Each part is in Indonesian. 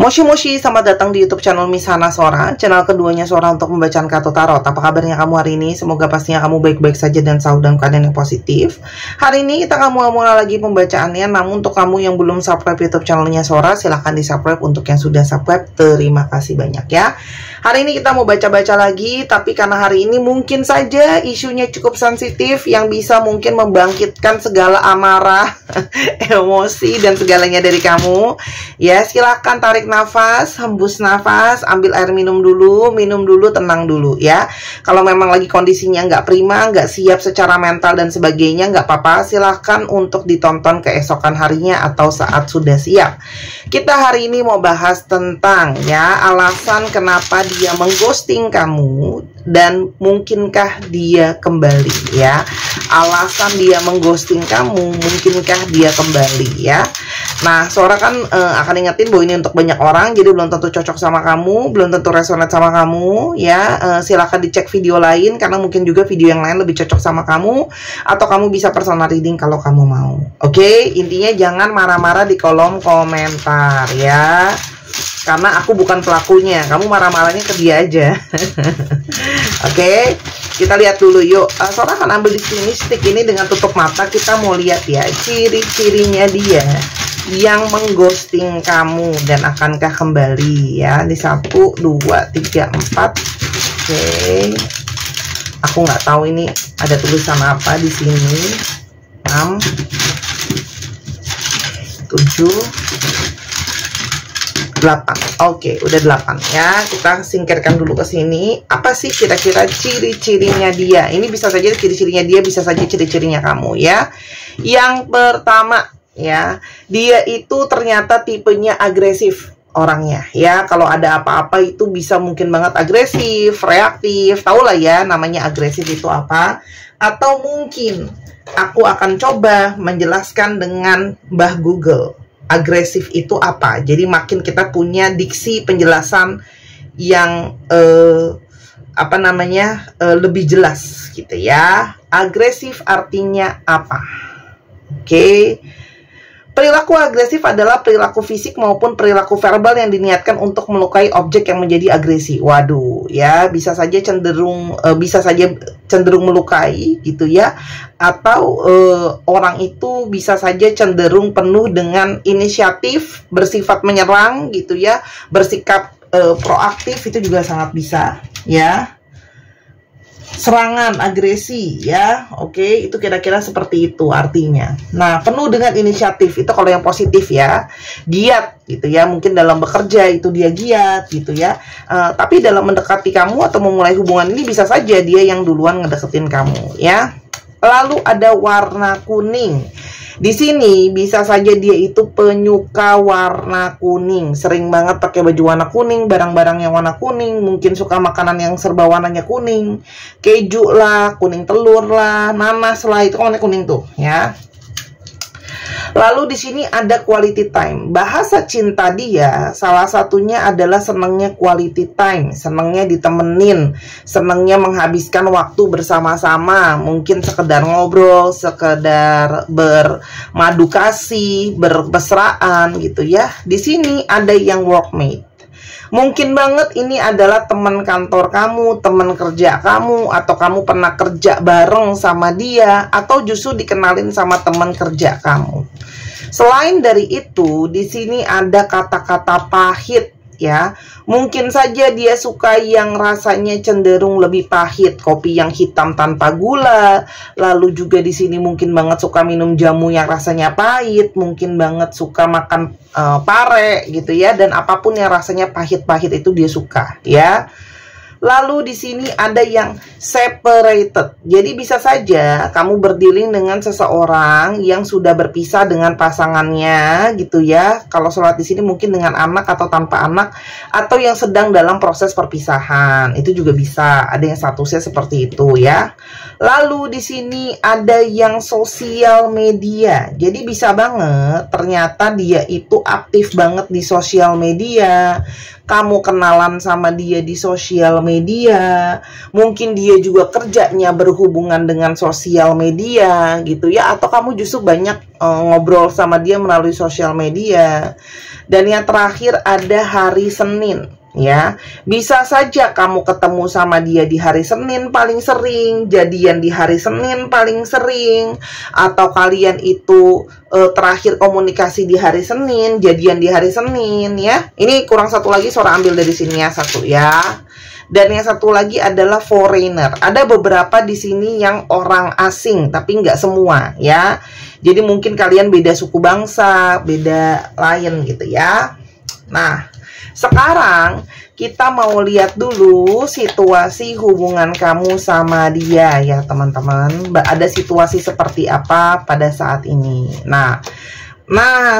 Moshi Moshi, selamat datang di YouTube channel Miss Hana Sora, channel keduanya Sora untuk membacakan kartu tarot. Apa kabarnya kamu hari ini? Semoga pastinya kamu baik-baik saja dan selalu dalam keadaan yang positif. Hari ini kita akan mulai lagi pembacaannya, namun untuk kamu yang belum subscribe YouTube channelnya Sora, silahkan di subscribe. Untuk yang sudah subscribe, terima kasih banyak ya. Hari ini kita mau baca-baca lagi, tapi karena hari ini mungkin saja isunya cukup sensitif yang bisa mungkin membangkitkan segala amarah, emosi dan segalanya dari kamu. Ya, silahkan tarik nafas, hembus nafas, ambil air minum dulu, tenang dulu ya. Kalau memang lagi kondisinya nggak prima, nggak siap secara mental dan sebagainya, nggak apa-apa, silahkan untuk ditonton keesokan harinya atau saat sudah siap. Kita hari ini mau bahas tentang ya alasan kenapa dia mengghosting kamu dan mungkinkah dia kembali ya. Alasan dia mengghosting kamu, mungkinkah dia kembali ya. Nah, Sora kan akan ingetin bahwa ini untuk banyak orang, jadi belum tentu cocok sama kamu, belum tentu resonate sama kamu ya. Silahkan dicek video lain karena mungkin juga video yang lain lebih cocok sama kamu, atau kamu bisa personal reading kalau kamu mau. Oke, intinya jangan marah-marah di kolom komentar ya. Karena aku bukan pelakunya, kamu marah-marahnya ke dia aja. Oke, kita lihat dulu yuk. Sora akan ambil di sini stick ini dengan tutup mata. Kita mau lihat ya ciri-cirinya dia yang mengghosting kamu dan akankah kembali ya. Di 1, 2, 3, 4. Oke, aku nggak tahu ini ada tulisan apa di sini. 6, 7, 8. Oke, udah 8 ya. Kita singkirkan dulu ke sini. Apa sih kira-kira ciri-cirinya dia? Ini bisa saja ciri-cirinya dia, bisa saja ciri-cirinya kamu ya. Yang pertama ya, dia itu ternyata tipenya agresif orangnya ya. Kalau ada apa-apa itu bisa mungkin banget agresif, reaktif. Tahu lah ya namanya agresif itu apa. Atau mungkin aku akan coba menjelaskan dengan Mbah Google. Agresif itu apa? Jadi makin kita punya diksi penjelasan yang lebih jelas gitu ya. Agresif artinya apa? Oke. Perilaku agresif adalah perilaku fisik maupun perilaku verbal yang diniatkan untuk melukai objek yang menjadi agresi. Waduh, ya bisa saja cenderung melukai gitu ya, atau orang itu bisa saja cenderung penuh dengan inisiatif, bersifat menyerang gitu ya, bersikap proaktif itu juga sangat bisa ya. Serangan, agresi ya. Oke, itu kira-kira seperti itu artinya. Nah, penuh dengan inisiatif itu kalau yang positif ya. Giat gitu ya, mungkin dalam bekerja itu dia giat gitu ya. Tapi dalam mendekati kamu atau memulai hubungan ini bisa saja dia yang duluan ngedeketin kamu ya. Lalu ada warna kuning. Di sini bisa saja dia itu penyuka warna kuning, sering banget pakai baju warna kuning, barang-barang yang warna kuning, mungkin suka makanan yang serba warnanya kuning, keju lah, kuning telur lah, nanas lah, itu kan warna kuning tuh ya. Lalu di sini ada quality time. Bahasa cinta dia salah satunya adalah senangnya quality time, senangnya ditemenin, senangnya menghabiskan waktu bersama-sama, mungkin sekedar ngobrol, sekedar bermadu kasih, bermesraan gitu ya. Di sini ada yang workmate. Mungkin banget ini adalah teman kantor kamu, teman kerja kamu, atau kamu pernah kerja bareng sama dia, atau justru dikenalin sama teman kerja kamu. Selain dari itu, di sini ada kata-kata pahit ya. Mungkin saja dia suka yang rasanya cenderung lebih pahit, kopi yang hitam tanpa gula. Lalu juga di sini mungkin banget suka minum jamu yang rasanya pahit, mungkin banget suka makan pare gitu ya, dan apapun yang rasanya pahit-pahit itu dia suka ya. Lalu di sini ada yang separated. Jadi bisa saja kamu berdealing dengan seseorang yang sudah berpisah dengan pasangannya gitu ya. Kalau sholat di sini mungkin dengan anak atau tanpa anak, atau yang sedang dalam proses perpisahan. Itu juga bisa. Ada yang statusnya seperti itu ya. Lalu di sini ada yang sosial media. Jadi bisa banget ternyata dia itu aktif banget di sosial media. Kamu kenalan sama dia di sosial media, mungkin dia juga kerjanya berhubungan dengan sosial media gitu ya, atau kamu justru banyak ngobrol sama dia melalui sosial media. Dan yang terakhir ada hari Senin. Ya, bisa saja kamu ketemu sama dia di hari Senin paling sering, jadian di hari Senin paling sering, atau kalian itu terakhir komunikasi di hari Senin, jadian di hari Senin ya. Ini kurang satu lagi, Sora ambil dari sini ya, satu ya. Dan yang satu lagi adalah foreigner. Ada beberapa di sini yang orang asing, tapi nggak semua ya. Jadi mungkin kalian beda suku bangsa, beda lain gitu ya. Nah, sekarang kita mau lihat dulu situasi hubungan kamu sama dia ya teman-teman. Ada situasi seperti apa pada saat ini. Nah,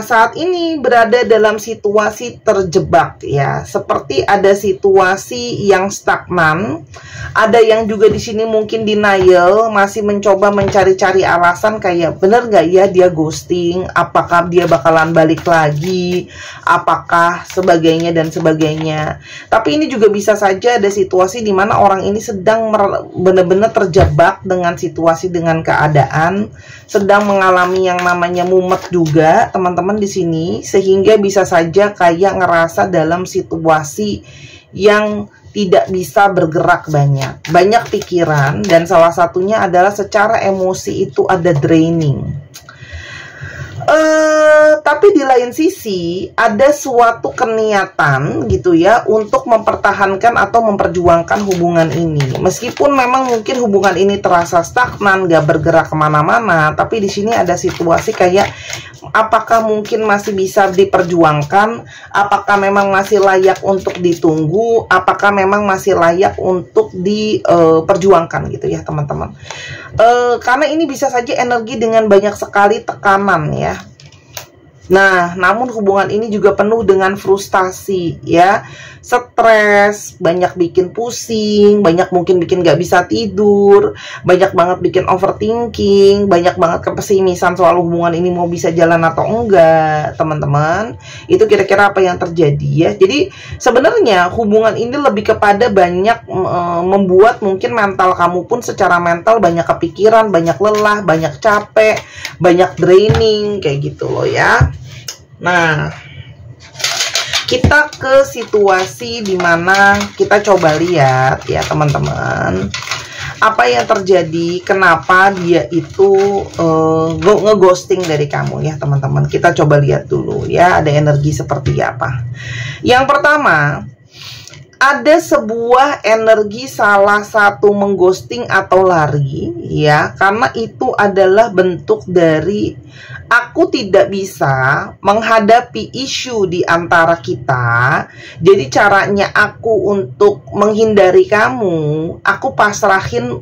saat ini berada dalam situasi terjebak ya. Seperti ada situasi yang stagnan. Ada yang juga di sini mungkin denial, masih mencoba mencari-cari alasan kayak bener nggak ya dia ghosting, apakah dia bakalan balik lagi, apakah sebagainya dan sebagainya. Tapi ini juga bisa saja ada situasi di mana orang ini sedang benar-benar terjebak dengan situasi, dengan keadaan, sedang mengalami yang namanya mumet juga teman-teman di sini, sehingga bisa saja kayak ngerasa dalam situasi yang tidak bisa bergerak, banyak pikiran, dan salah satunya adalah secara emosi itu ada draining. Tapi di lain sisi ada suatu keniatan gitu ya untuk mempertahankan atau memperjuangkan hubungan ini. Meskipun memang mungkin hubungan ini terasa stagnan, gak bergerak kemana-mana, tapi di sini ada situasi kayak apakah mungkin masih bisa diperjuangkan, apakah memang masih layak untuk ditunggu, apakah memang masih layak untuk diperjuangkan gitu ya teman-teman. Karena ini bisa saja energi dengan banyak sekali tekanan ya. Nah, namun hubungan ini juga penuh dengan frustasi ya, stres, banyak bikin pusing, banyak mungkin bikin gak bisa tidur, banyak banget bikin overthinking, banyak banget kepesimisan soal hubungan ini mau bisa jalan atau enggak, teman-teman. Itu kira-kira apa yang terjadi ya. Jadi sebenarnya hubungan ini lebih kepada banyak membuat mungkin mental kamu pun secara mental banyak kepikiran, banyak lelah, banyak capek, banyak draining kayak gitu loh ya. Nah, kita ke situasi dimana kita coba lihat ya teman-teman, apa yang terjadi, kenapa dia itu ngeghosting dari kamu ya teman-teman. Kita coba lihat dulu ya, ada energi seperti apa. Yang pertama, ada sebuah energi salah satu mengghosting atau lari ya, karena itu adalah bentuk dari aku tidak bisa menghadapi isu di antara kita. Jadi caranya aku untuk menghindari kamu, aku pasrahin,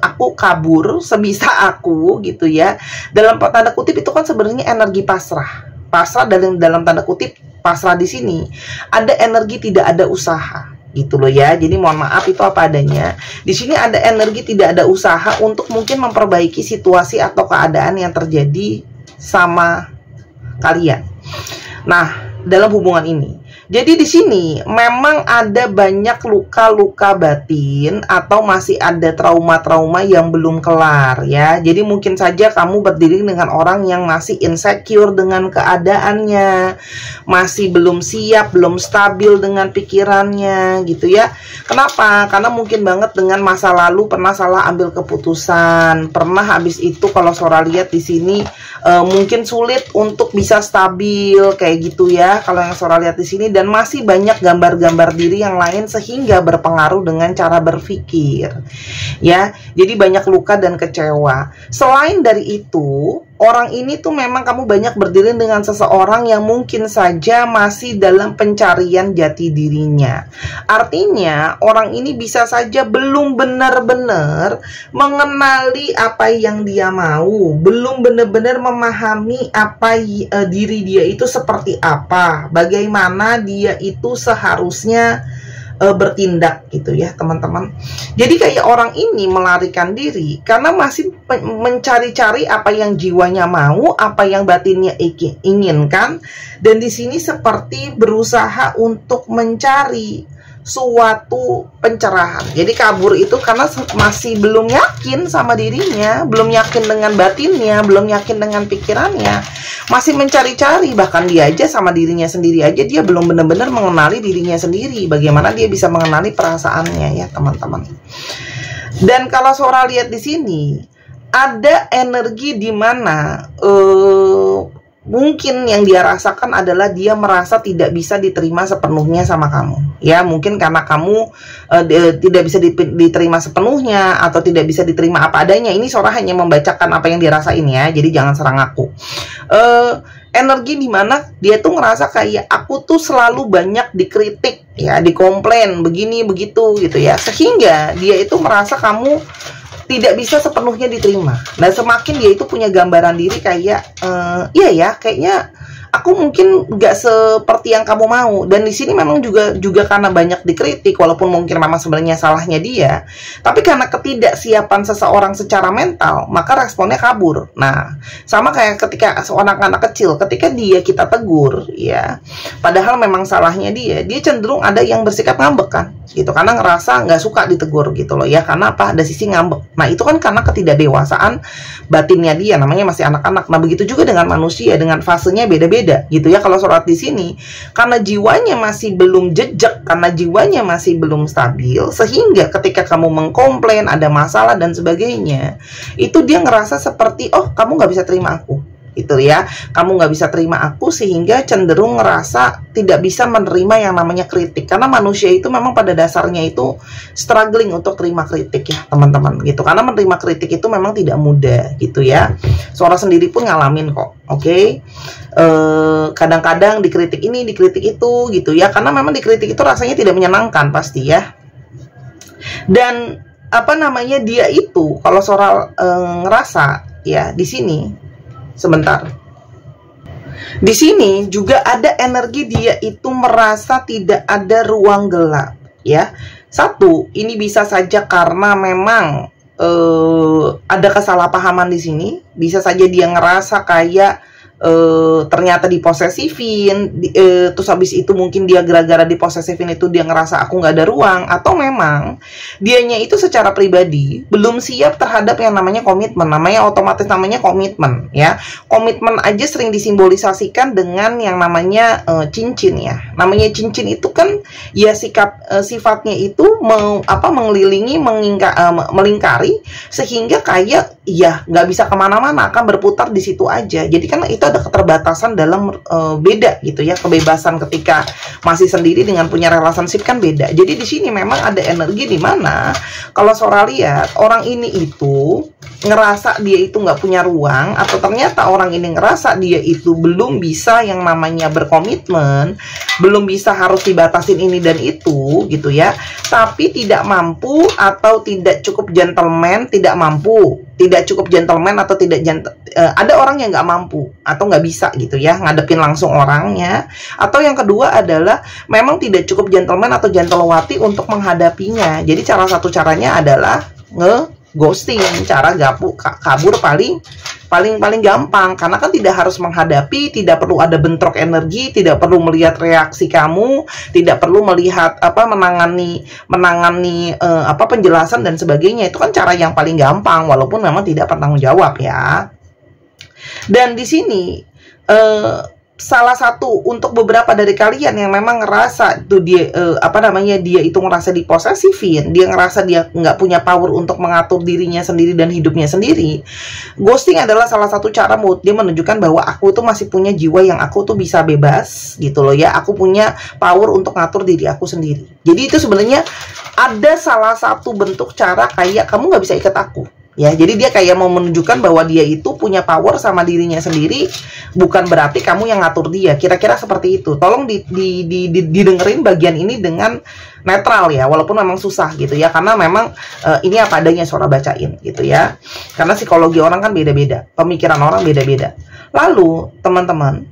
aku kabur sebisa aku gitu ya. Dalam tanda kutip itu kan sebenarnya energi pasrah. Pasrah dalam tanda kutip pasrah di sini ada energi tidak ada usaha. Gitu loh ya. Jadi mohon maaf itu apa adanya. Di sini ada energi tidak ada usaha untuk mungkin memperbaiki situasi atau keadaan yang terjadi sama kalian. Nah, dalam hubungan ini. Jadi di sini memang ada banyak luka-luka batin atau masih ada trauma-trauma yang belum kelar ya. Jadi mungkin saja kamu berdiri dengan orang yang masih insecure dengan keadaannya, masih belum siap, belum stabil dengan pikirannya gitu ya. Kenapa? Karena mungkin banget dengan masa lalu pernah salah ambil keputusan, pernah habis itu kalau Sora lihat di sini mungkin sulit untuk bisa stabil kayak gitu ya. Kalau yang Sora lihat di sini, dan masih banyak gambar-gambar diri yang lain sehingga berpengaruh dengan cara berpikir ya. Jadi banyak luka dan kecewa. Selain dari itu, orang ini tuh memang kamu banyak berdiri dengan seseorang yang mungkin saja masih dalam pencarian jati dirinya. Artinya orang ini bisa saja belum benar-benar mengenali apa yang dia mau, belum benar-benar memahami apa diri dia itu seperti apa, bagaimana dia itu seharusnya bertindak gitu ya teman-teman. Jadi kayak orang ini melarikan diri karena masih mencari-cari apa yang jiwanya mau, apa yang batinnya inginkan, dan di sini seperti berusaha untuk mencari suatu pencerahan. Jadi kabur itu karena masih belum yakin sama dirinya, belum yakin dengan batinnya, belum yakin dengan pikirannya, masih mencari-cari. Bahkan dia aja sama dirinya sendiri aja dia belum benar-benar mengenali dirinya sendiri. Bagaimana dia bisa mengenali perasaannya ya teman-teman. Dan kalau Sora lihat di sini ada energi di mana mungkin yang dia rasakan adalah dia merasa tidak bisa diterima sepenuhnya sama kamu. Ya, mungkin karena kamu tidak bisa diterima sepenuhnya atau tidak bisa diterima apa adanya. Ini Sora hanya membacakan apa yang dia rasain ya. Jadi jangan serang aku. Energi di mana dia tuh ngerasa kayak aku tuh selalu banyak dikritik ya, dikomplain begini begitu gitu ya. Sehingga dia itu merasa kamu tidak bisa sepenuhnya diterima. Nah, semakin dia itu punya gambaran diri kayak iya ya, kayaknya aku mungkin nggak seperti yang kamu mau. Dan di sini memang juga karena banyak dikritik, walaupun mungkin memang sebenarnya salahnya dia, tapi karena ketidaksiapan seseorang secara mental, maka responnya kabur. Nah, sama kayak ketika seorang anak kecil, ketika kita tegur, ya, padahal memang salahnya dia cenderung ada yang bersikap ngambek kan, gitu, karena ngerasa nggak suka ditegur gitu loh ya, karena apa? Ada sisi ngambek. Nah, itu kan karena ketidakdewasaan batinnya dia, namanya masih anak-anak. Nah, begitu juga dengan manusia, dengan fasenya beda-beda gitu ya. Kalau Sora di sini karena jiwanya masih belum jejak, karena jiwanya masih belum stabil, sehingga ketika kamu mengkomplain ada masalah dan sebagainya, itu dia ngerasa seperti oh kamu nggak bisa terima aku gitu ya, kamu nggak bisa terima aku, sehingga cenderung ngerasa tidak bisa menerima yang namanya kritik. Karena manusia itu memang pada dasarnya itu struggling untuk terima kritik ya teman-teman gitu, karena menerima kritik itu memang tidak mudah gitu ya. Sora sendiri pun ngalamin kok, oke? Kadang-kadang dikritik ini, dikritik itu gitu ya, karena memang dikritik itu rasanya tidak menyenangkan pasti ya. Dan apa namanya, dia itu kalau Sora ngerasa ya di sini, sebentar, di sini juga ada energi dia itu merasa tidak ada ruang gelap ya. Satu, ini bisa saja karena memang ada kesalahpahaman di sini. Bisa saja dia ngerasa kayak ternyata diposesifin, terus habis itu mungkin dia gara-gara diposesifin itu dia ngerasa aku nggak ada ruang, atau memang dianya itu secara pribadi belum siap terhadap yang namanya komitmen. Namanya otomatis namanya komitmen ya. Komitmen aja sering disimbolisasikan dengan yang namanya cincin ya. Namanya cincin itu kan ya sifatnya itu mengelilingi, melingkari, sehingga kayak ya nggak bisa kemana-mana, akan berputar di situ aja. Jadi kan itu ada keterbatasan dalam beda gitu ya, kebebasan ketika masih sendiri dengan punya relationship kan beda. Jadi di sini memang ada energi di mana kalau Sora lihat orang ini itu ngerasa dia itu nggak punya ruang, atau ternyata orang ini ngerasa dia itu belum bisa yang namanya berkomitmen, belum bisa harus dibatasin ini dan itu gitu ya, tapi tidak mampu atau tidak cukup gentleman, tidak mampu, tidak cukup gentleman atau tidak ada orang yang nggak mampu atau nggak bisa gitu ya ngadepin langsung orangnya, atau yang kedua adalah memang tidak cukup gentleman atau gentlewati untuk menghadapinya. Jadi salah satu caranya adalah ghosting, cara kabur paling gampang, karena kan tidak harus menghadapi, tidak perlu ada bentrok energi, tidak perlu melihat reaksi kamu, tidak perlu melihat menangani penjelasan dan sebagainya. Itu kan cara yang paling gampang, walaupun memang tidak bertanggung jawab ya. Dan di sini salah satu untuk beberapa dari kalian yang memang ngerasa tuh dia dia itu ngerasa diposesifin, dia ngerasa dia nggak punya power untuk mengatur dirinya sendiri dan hidupnya sendiri. Ghosting adalah salah satu cara dia menunjukkan bahwa aku tuh masih punya jiwa yang aku tuh bisa bebas gitu loh ya, aku punya power untuk ngatur diri aku sendiri. Jadi itu sebenarnya ada salah satu bentuk cara kayak kamu nggak bisa ikat aku ya. Jadi dia kayak mau menunjukkan bahwa dia itu punya power sama dirinya sendiri, bukan berarti kamu yang ngatur dia. Kira-kira seperti itu. Tolong didengerin bagian ini dengan netral ya, walaupun memang susah gitu ya, karena memang ini apa adanya Sora bacain gitu ya. Karena psikologi orang kan beda-beda, pemikiran orang beda-beda. Lalu teman-teman,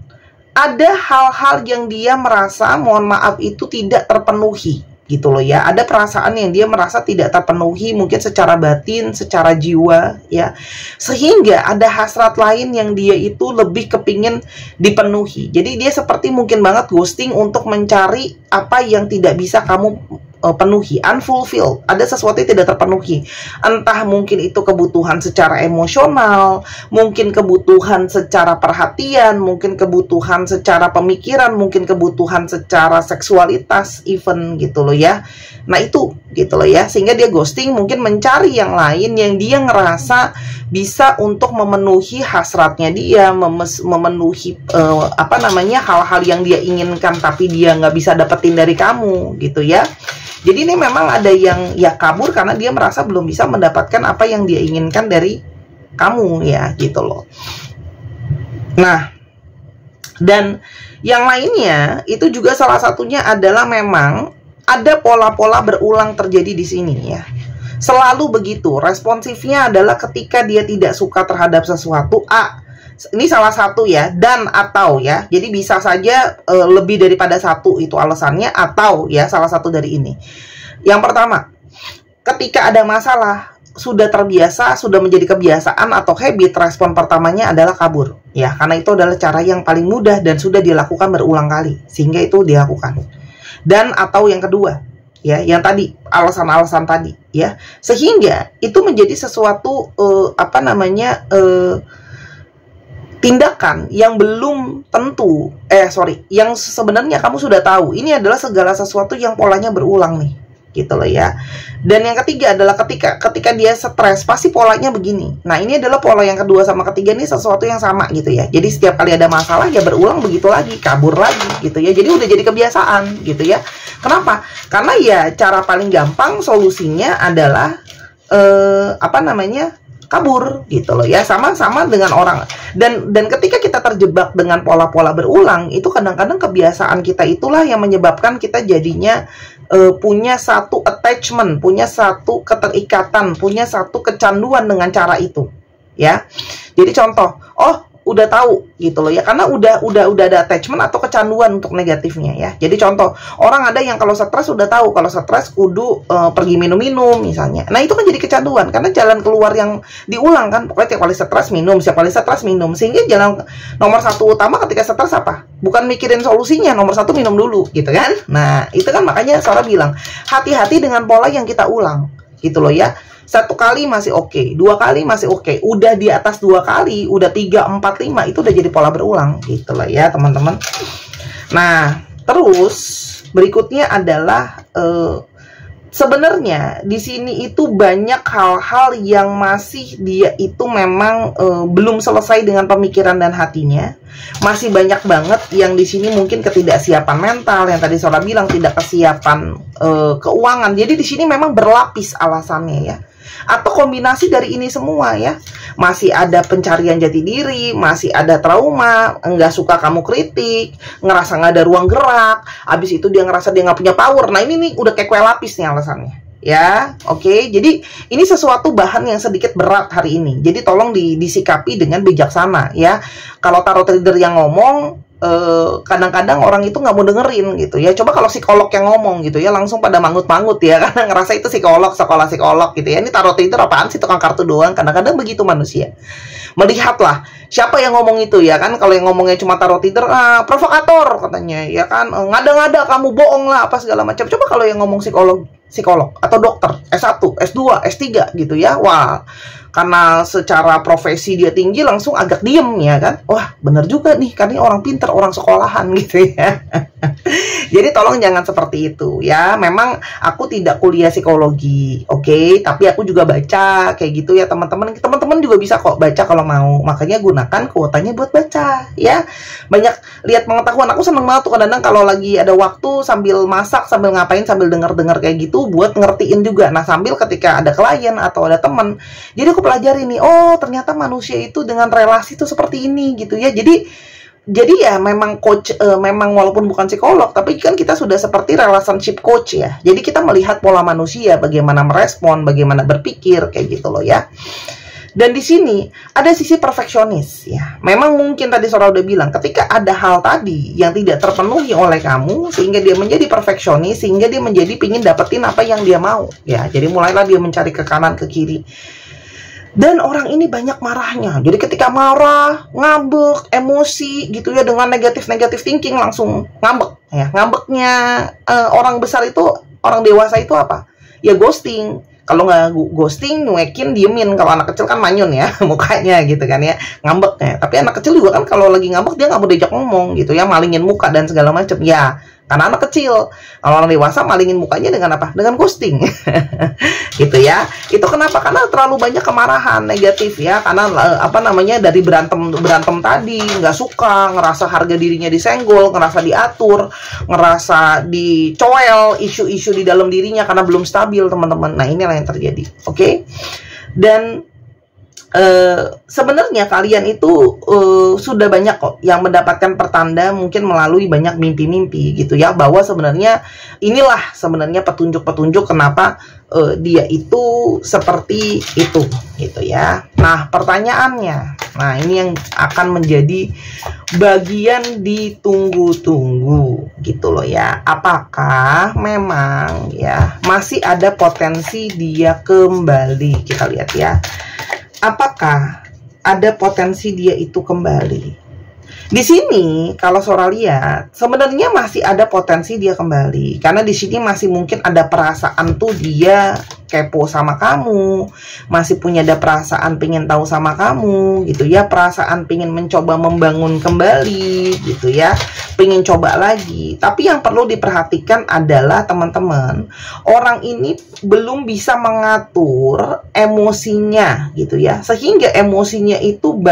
ada hal-hal yang dia merasa mohon maaf itu tidak terpenuhi gitu loh ya. Ada perasaan yang dia merasa tidak terpenuhi, mungkin secara batin, secara jiwa ya, sehingga ada hasrat lain yang dia itu lebih kepingin dipenuhi. Jadi dia seperti mungkin banget ghosting untuk mencari apa yang tidak bisa kamu penuhi, unfulfilled, ada sesuatu yang tidak terpenuhi. Entah mungkin itu kebutuhan secara emosional, mungkin kebutuhan secara perhatian, mungkin kebutuhan secara pemikiran, mungkin kebutuhan secara seksualitas even gitu loh ya. Nah itu gitu loh ya, sehingga dia ghosting, mungkin mencari yang lain yang dia ngerasa bisa untuk memenuhi hasratnya dia, memenuhi apa namanya, hal-hal yang dia inginkan tapi dia nggak bisa dapetin dari kamu gitu ya. Jadi ini memang ada yang ya kabur karena dia merasa belum bisa mendapatkan apa yang dia inginkan dari kamu ya gitu loh. Nah, dan yang lainnya itu juga salah satunya adalah memang ada pola-pola berulang terjadi di sini ya. Selalu begitu, responsifnya adalah ketika dia tidak suka terhadap sesuatu, ini salah satu ya, dan atau ya, jadi bisa saja lebih daripada satu itu alasannya, atau ya salah satu dari ini. Yang pertama, ketika ada masalah, sudah terbiasa, sudah menjadi kebiasaan atau habit, respon pertamanya adalah kabur ya, karena itu adalah cara yang paling mudah dan sudah dilakukan berulang kali, sehingga itu dilakukan. Dan atau yang kedua ya, yang tadi alasan-alasan tadi ya, sehingga itu menjadi sesuatu apa namanya, tindakan yang belum tentu, yang sebenarnya kamu sudah tahu, ini adalah segala sesuatu yang polanya berulang nih, gitu loh ya. Dan yang ketiga adalah ketika dia stres, pasti polanya begini. Nah ini adalah pola yang kedua sama ketiga, ini sesuatu yang sama gitu ya. Jadi setiap kali ada masalah ya berulang begitu lagi, kabur lagi gitu ya. Jadi udah jadi kebiasaan gitu ya. Kenapa? Karena ya cara paling gampang solusinya adalah apa namanya, kabur gitu loh ya, sama-sama dengan orang. Dan ketika kita terjebak dengan pola-pola berulang, itu kadang-kadang kebiasaan kita itulah yang menyebabkan kita jadinya punya satu attachment, punya satu keterikatan, punya satu kecanduan dengan cara itu ya. Jadi contoh, udah tahu gitu loh ya, karena udah ada attachment atau kecanduan untuk negatifnya ya. Jadi contoh, orang ada yang kalau stres udah tahu kalau stres kudu pergi minum-minum misalnya. Nah itu kan jadi kecanduan karena jalan keluar yang diulang kan, pokoknya tiap kali stres minum, setiap kali stres minum, sehingga jalan nomor satu utama ketika stres apa? Bukan mikirin solusinya, nomor satu minum dulu gitu kan. Nah itu kan makanya Sora bilang hati-hati dengan pola yang kita ulang gitu loh ya. Satu kali masih oke, dua kali masih oke, udah di atas dua kali, udah 3, 4, 5, itu udah jadi pola berulang gitu lah ya teman-teman. Nah terus berikutnya adalah sebenarnya di sini itu banyak hal-hal yang masih dia itu memang belum selesai dengan pemikiran dan hatinya. Masih banyak banget yang di sini mungkin ketidaksiapan mental, yang tadi Sora bilang tidak kesiapan keuangan. Jadi di sini memang berlapis alasannya ya. Atau kombinasi dari ini semua ya. Masih ada pencarian jati diri, masih ada trauma, nggak suka kamu kritik, ngerasa nggak ada ruang gerak, abis itu dia ngerasa dia nggak punya power. Nah ini nih udah kayak kue lapis nih alasannya ya. Oke, jadi ini sesuatu bahan yang sedikit berat hari ini, jadi tolong disikapi dengan bijaksana ya. Kalau tarot reader yang ngomong, kadang-kadang orang itu nggak mau dengerin gitu ya. Coba kalau psikolog yang ngomong gitu ya, langsung pada mangut-mangut ya, karena ngerasa itu psikolog, sekolah psikolog gitu ya. Ini tarot itu apaan sih, tukang kartu doang. Kadang-kadang begitu manusia. Melihatlah siapa yang ngomong itu ya kan. Kalau yang ngomongnya cuma tarot reader, provokator katanya ya kan, ngada-ngada kamu, bohong lah apa segala macam. Coba kalau yang ngomong psikolog atau dokter S1, S2, S3 gitu ya, wah, karena secara profesi dia tinggi langsung agak diem ya kan. Wah bener juga nih, karena orang pinter, orang sekolahan gitu ya. Jadi tolong jangan seperti itu ya. Memang aku tidak kuliah psikologi, oke, tapi aku juga baca kayak gitu ya teman-teman. Teman-teman juga bisa kok baca kalau mau. Makanya gunakan kuotanya buat baca ya. Banyak lihat pengetahuan. Aku seneng banget tuh kadang-kadang kalau lagi ada waktu sambil masak, sambil ngapain, sambil denger-denger kayak gitu buat ngertiin juga. Nah sambil ketika ada klien atau ada teman, jadi aku pelajari nih, oh ternyata manusia itu dengan relasi itu seperti ini gitu ya. Jadi ya memang coach, memang walaupun bukan psikolog, tapi kan kita sudah seperti relationship coach ya. Jadi kita melihat pola manusia, bagaimana merespon, bagaimana berpikir, kayak gitu loh ya. Dan di sini ada sisi perfeksionis ya. Memang mungkin tadi Sora udah bilang, ketika ada hal tadi yang tidak terpenuhi oleh kamu, sehingga dia menjadi perfeksionis, sehingga dia menjadi pingin dapetin apa yang dia mau ya. Jadi mulailah dia mencari ke kanan ke kiri. Dan orang ini banyak marahnya. Jadi ketika marah, ngambek, emosi gitu ya, dengan negatif thinking langsung ngambek ya. Ngambeknya orang besar itu, orang dewasa itu apa? Ya ghosting. Kalau nggak ghosting, nyuekin, diemin. Kalau anak kecil kan manyun ya mukanya gitu kan ya, ngambeknya. Tapi anak kecil juga kan kalau lagi ngambek dia nggak mau diajak ngomong gitu ya, malingin muka dan segala macam ya. Karena anak kecil. Kalau orang dewasa malingin mukanya dengan apa? Dengan ghosting gitu ya. Itu kenapa? Karena terlalu banyak kemarahan negatif ya. Karena apa namanya, dari berantem tadi, nggak suka, ngerasa harga dirinya disenggol, ngerasa diatur, ngerasa dicoel, isu-isu di dalam dirinya karena belum stabil, teman-teman. Nah, inilah yang terjadi. Oke? Dan sebenarnya kalian itu sudah banyak kok yang mendapatkan pertanda, mungkin melalui banyak mimpi-mimpi gitu ya, bahwa sebenarnya inilah sebenarnya petunjuk-petunjuk kenapa dia itu seperti itu gitu ya. Nah, pertanyaannya, nah ini yang akan menjadi bagian ditunggu-tunggu gitu loh ya. Apakah memang ya masih ada potensi dia kembali? Kita lihat ya. Apakah ada potensi dia itu kembali? Di sini kalau Sora lihat, sebenarnya masih ada potensi dia kembali. Karena di sini masih mungkin ada perasaan tuh dia kepo sama kamu, masih punya ada perasaan pengen tahu sama kamu gitu ya, perasaan pengen mencoba membangun kembali gitu ya, pengen coba lagi. Tapi yang perlu diperhatikan adalah teman-teman, orang ini belum bisa mengatur emosinya gitu ya, sehingga emosinya itu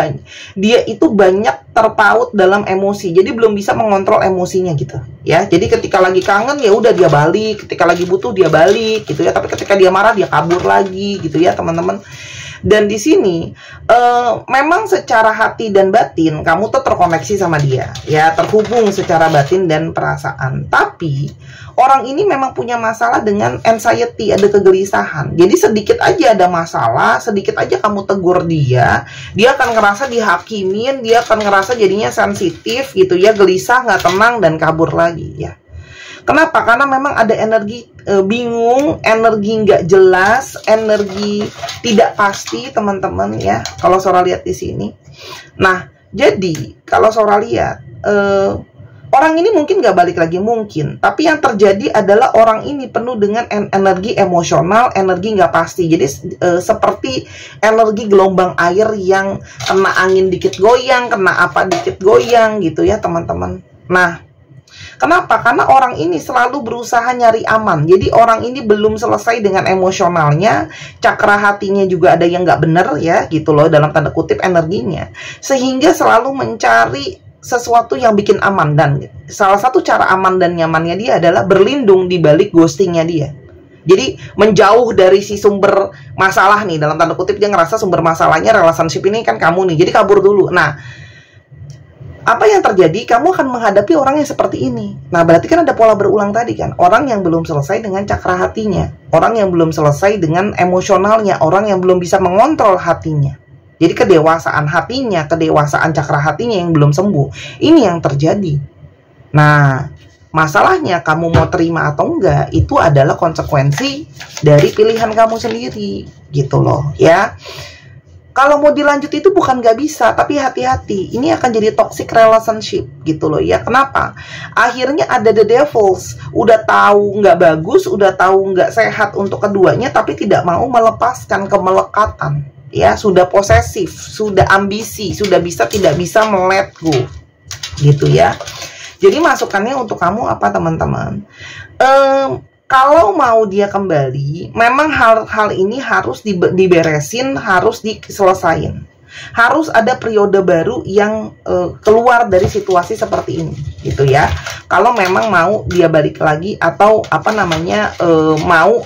dia itu banyak terpaut dalam emosi, jadi belum bisa mengontrol emosinya gitu ya. Jadi ketika lagi kangen ya udah dia balik, ketika lagi butuh dia balik gitu ya, tapi ketika dia marah dia kabur lagi gitu ya teman-teman. Dan di sini memang secara hati dan batin kamu tuh terkoneksi sama dia ya, terhubung secara batin dan perasaan. Tapi orang ini memang punya masalah dengan anxiety, ada kegelisahan. Jadi sedikit aja ada masalah, sedikit aja kamu tegur dia akan ngerasa dihakimin, dia akan ngerasa jadinya sensitif gitu ya, gelisah, nggak tenang, dan kabur lagi ya. Kenapa? Karena memang ada energi bingung, energi nggak jelas, energi tidak pasti, teman-teman ya. Kalau Sora lihat di sini. Nah, jadi kalau Sora lihat, orang ini mungkin nggak balik lagi mungkin. Tapi yang terjadi adalah orang ini penuh dengan energi emosional, energi nggak pasti. Jadi seperti energi gelombang air yang kena angin dikit goyang, kena apa dikit goyang gitu ya teman-teman. Nah, kenapa? Karena orang ini selalu berusaha nyari aman. Jadi orang ini belum selesai dengan emosionalnya, cakra hatinya juga ada yang nggak bener ya, gitu loh, dalam tanda kutip energinya. Sehingga selalu mencari sesuatu yang bikin aman. Dan salah satu cara aman dan nyamannya dia adalah berlindung di balik ghostingnya dia. Jadi menjauh dari si sumber masalah nih, dalam tanda kutip dia ngerasa sumber masalahnya relationship ini kan kamu nih, jadi kabur dulu. Nah, apa yang terjadi? Kamu akan menghadapi orang yang seperti ini. Nah, berarti kan ada pola berulang tadi kan. Orang yang belum selesai dengan cakra hatinya, orang yang belum selesai dengan emosionalnya, orang yang belum bisa mengontrol hatinya. Jadi kedewasaan hatinya, kedewasaan cakra hatinya yang belum sembuh. Ini yang terjadi. Nah, masalahnya kamu mau terima atau enggak, itu adalah konsekuensi dari pilihan kamu sendiri, gitu loh ya. Kalau mau dilanjut itu bukan nggak bisa, tapi hati-hati. Ini akan jadi toxic relationship gitu loh ya. Kenapa? Akhirnya ada the devils. Udah tahu nggak bagus, udah tahu nggak sehat untuk keduanya, tapi tidak mau melepaskan kemelekatan. Ya, sudah posesif, sudah ambisi, sudah bisa tidak bisa let go. Gitu ya. Jadi masukannya untuk kamu apa teman-teman? Kalau mau dia kembali, memang hal-hal ini harus diberesin, harus diselesain. Harus ada periode baru yang keluar dari situasi seperti ini, gitu ya. Kalau memang mau dia balik lagi atau apa namanya mau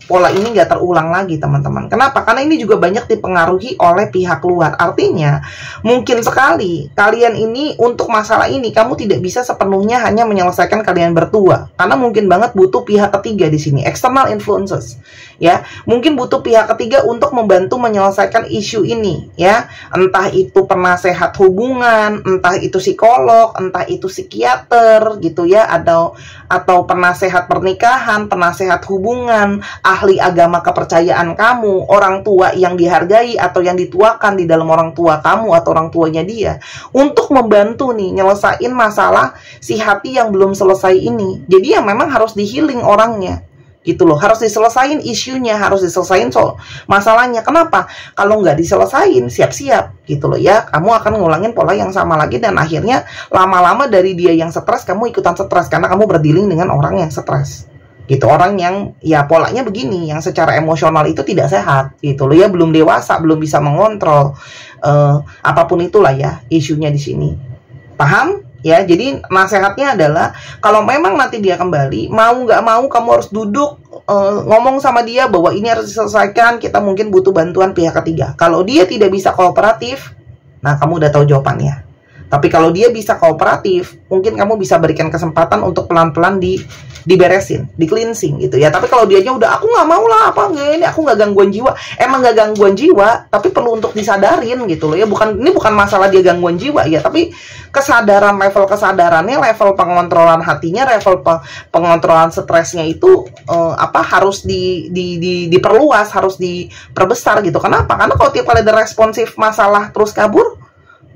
pola ini nggak terulang lagi, teman-teman. Kenapa? Karena ini juga banyak dipengaruhi oleh pihak luar. Artinya, mungkin sekali kalian ini untuk masalah ini kamu tidak bisa sepenuhnya hanya menyelesaikan kalian berdua. Karena mungkin banget butuh pihak ketiga di sini, external influences. Ya, mungkin butuh pihak ketiga untuk membantu menyelesaikan isu ini, ya. Entah itu penasehat hubungan, entah itu psikolog, entah itu psikiater gitu ya, atau penasehat pernikahan, penasehat hubungan, ahli agama kepercayaan kamu, orang tua yang dihargai atau yang dituakan di dalam orang tua kamu atau orang tuanya dia, untuk membantu nih nyelesain masalah si hati yang belum selesai ini. Jadi yang memang harus di-healing orangnya gitu loh, harus diselesain isunya, harus diselesain soal masalahnya. Kenapa? Kalau nggak diselesain, siap-siap gitu loh ya, kamu akan ngulangin pola yang sama lagi, dan akhirnya lama-lama dari dia yang stres, kamu ikutan stres karena kamu berdealing dengan orang yang stres gitu, orang yang ya polanya begini, yang secara emosional itu tidak sehat gitu loh ya, belum dewasa, belum bisa mengontrol apapun itulah ya isunya di sini. Paham? Ya, jadi nasihatnya adalah kalau memang nanti dia kembali, mau nggak mau kamu harus duduk ngomong sama dia bahwa ini harus diselesaikan, kita mungkin butuh bantuan pihak ketiga. Kalau dia tidak bisa kooperatif, nah kamu udah tahu jawabannya. Tapi kalau dia bisa kooperatif, mungkin kamu bisa berikan kesempatan untuk pelan-pelan diberesin, di cleansing gitu ya. Tapi kalau dianya udah, aku nggak mau lah, apa nggak ini, aku nggak gangguan jiwa. Emang nggak gangguan jiwa, tapi perlu untuk disadarin gitu loh ya. Ini bukan masalah dia gangguan jiwa ya, tapi kesadaran, level kesadarannya, level pengontrolan hatinya, level pengontrolan stresnya itu harus diperluas, harus diperbesar gitu. Kenapa? Karena kalau tiap kali ada responsif masalah terus kabur,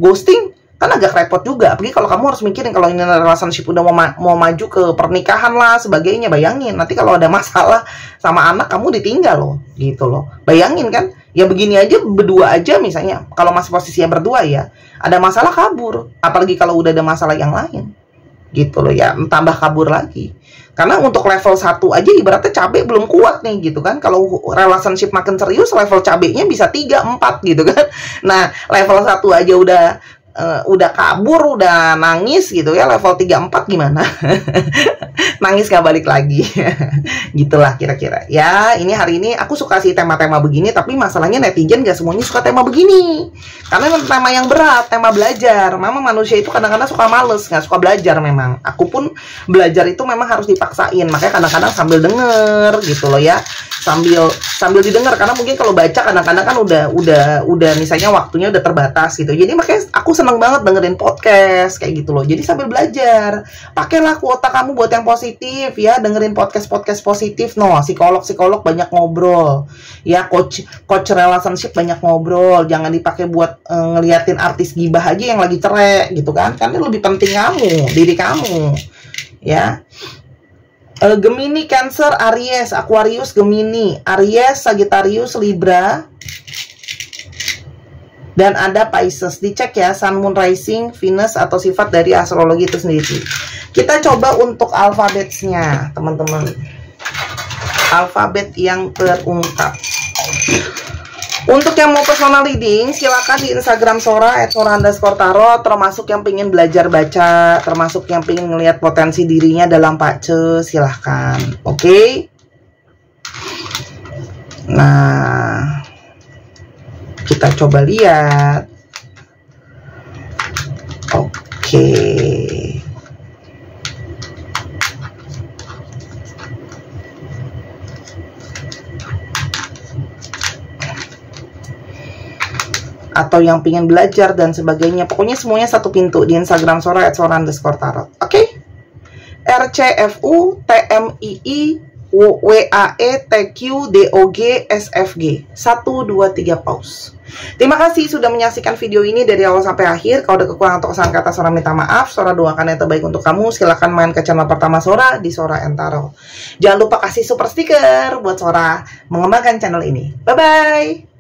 ghosting, kan agak repot juga. Apalagi kalau kamu harus mikirin kalau ini relationship udah mau maju ke pernikahan lah sebagainya. Bayangin nanti kalau ada masalah sama anak, kamu ditinggal loh gitu loh. Bayangin kan, ya begini aja berdua aja misalnya, kalau masih posisinya berdua ya, ada masalah kabur, apalagi kalau udah ada masalah yang lain gitu loh ya, tambah kabur lagi. Karena untuk level 1 aja ibaratnya cabai belum kuat nih gitu kan. Kalau relationship makin serius, level cabainya bisa 3, 4 gitu kan. Nah, level 1 aja udah kabur, udah nangis gitu ya, level 3-4 gimana? Nangis gak balik lagi. Gitulah kira-kira ya. Ini hari ini aku suka sih tema-tema begini, tapi masalahnya netizen gak semuanya suka tema begini, karena tema yang berat, tema belajar. Memang manusia itu kadang-kadang suka males, gak suka belajar. Memang aku pun belajar itu memang harus dipaksain, makanya kadang-kadang sambil denger gitu loh ya, sambil didengar. Karena mungkin kalau baca kadang-kadang kan udah misalnya waktunya udah terbatas gitu. Jadi makanya aku seneng banget dengerin podcast kayak gitu loh. Jadi sambil belajar, pakailah kuota kamu buat yang positif ya, dengerin podcast positif. Psikolog banyak ngobrol ya, coach relationship banyak ngobrol. Jangan dipakai buat ngeliatin artis gibah aja yang lagi cerai gitu kan. Karena lebih penting kamu, diri kamu ya. Gemini, Cancer, Aries, Aquarius, Gemini, Aries, Sagittarius, Libra, dan ada Pisces. Dicek ya Sun, Moon, Rising, Venus atau sifat dari astrologi itu sendiri. Kita coba untuk alfabetnya teman-teman, alfabet yang terungkap. Untuk yang mau personal reading, silakan di Instagram Sora @sora_tarot, termasuk yang pengen belajar baca, termasuk yang pengen ngelihat potensi dirinya dalam pace, silahkan. Oke? Nah, kita coba lihat. Oke. Atau yang pengen belajar dan sebagainya, pokoknya semuanya satu pintu di Instagram Sora @sora_tarot. Oke? RCFU TMII WAETQDOGSFG 1, 2, 3 pause. Terima kasih sudah menyaksikan video ini dari awal sampai akhir. Kalau ada kekurangan atau kesalahan kata, Sora minta maaf. Sora doakan yang terbaik untuk kamu. Silahkan main ke channel pertama Sora di Sora Tarot. Jangan lupa kasih super stiker buat Sora mengembangkan channel ini. Bye-bye.